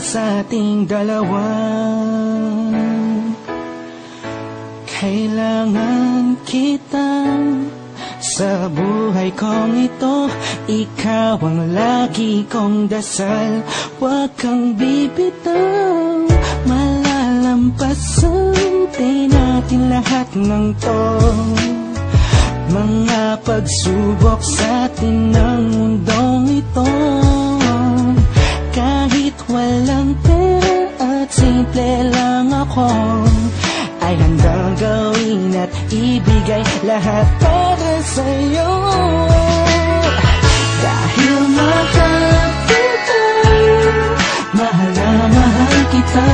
sa ating dalawa. Kailangan kita sa buhay kong ito. Ikaw ang lagi kong dasal. Huwag kang bibitaw, malalampasan din natin lahat ng to. Mga pagsubok sa atin ng mundong ito. Kahit walang pera at simple lang ako, ay handang gawin at ibigay lahat para sa'yo. Dahil mahal kita, mahal na mahal kita.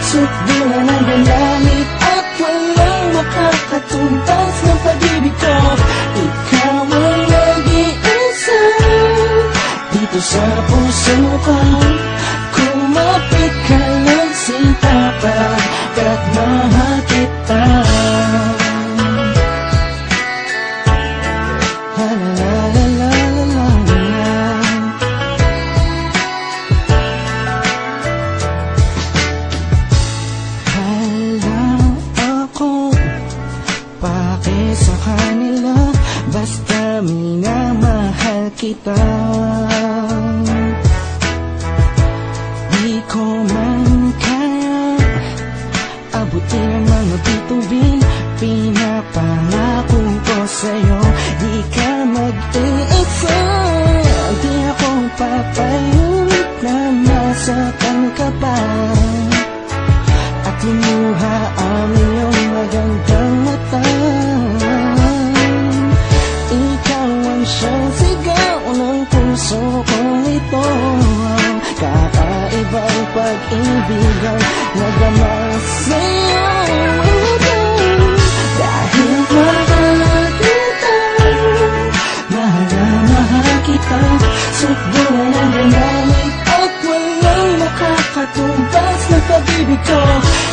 Sukdulan ang galamit at walang makakatumbas ng pag-ibig ko. Ikaw ang nag-iisa dito sa puso ko. Kumapit ka ng sinta pagkat mahal kita. La la la la la la. Hala ako pake sa kanila, basta minamahal kita. Di ko man kaya abutin ang mga bituin. Pinapangako ko sa'yo, di ka mag-iisa. Di ako papayag na masaktan ka pa at lumuha ang iyong magandang mata. Ikaw ang siyang sigaw ng puso kong ito. Kakaibang pag-ibig ang nagama sa'yo. Dahil mahal kita, mahal na mahal kita. Sukdulan ang galamit at walang makakatumbas ng pag-ibig ko.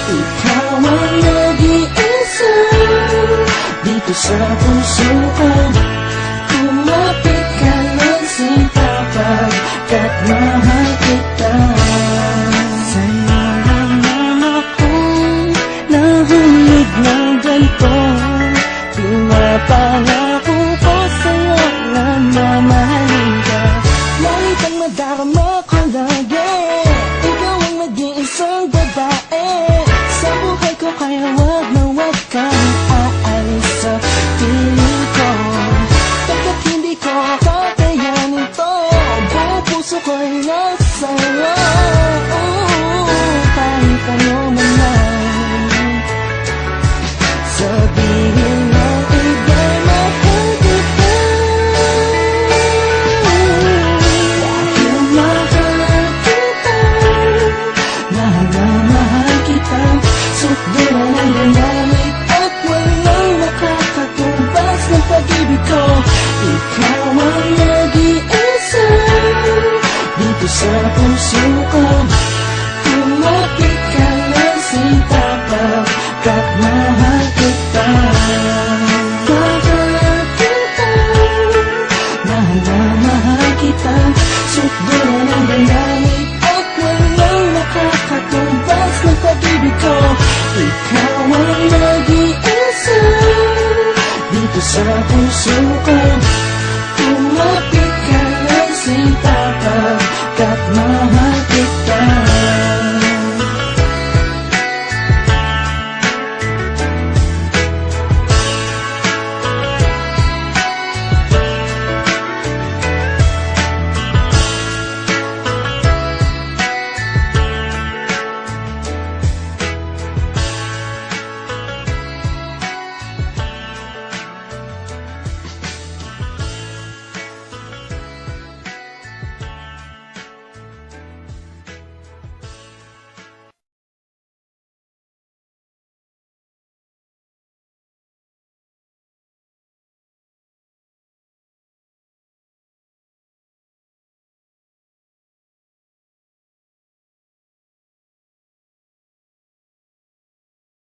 Ikaw ang nag-iisa dito sa puso ko. Kumapit ka ng sinta pagkat mahal kita. Sa'yo lang naman akong nahulog ng ganito. Pinapangako ko sa'yo na mamahalin ka. Lagi kang madarama ko lagi. Ikaw ang nag-iisang babae sa buhay ko, kaya wag na wag kang aalis sa piling ko. Pagkat hindi ko kakayanin to, buong puso ko'y nasa'yo. Kahit ano man lang sabihin ng iba'y mahal kita. Dahil mahal kita, mahal na mahal kita. Sukdulan ang galamit at walang makakatumbas ng pag-ibig ko. Ikaw ang nag-iisa dito sa puso ko. Kumapit ka ng sinta pagkat mahal kita. Mahal kita, mahal na mahal kita. Sukdulan ang galamit at walang makakatumbas ng pag-ibig ko. Ikaw ang nag-iisa dito sa puso ko. Kumapit ka ng sinta pagkat mahal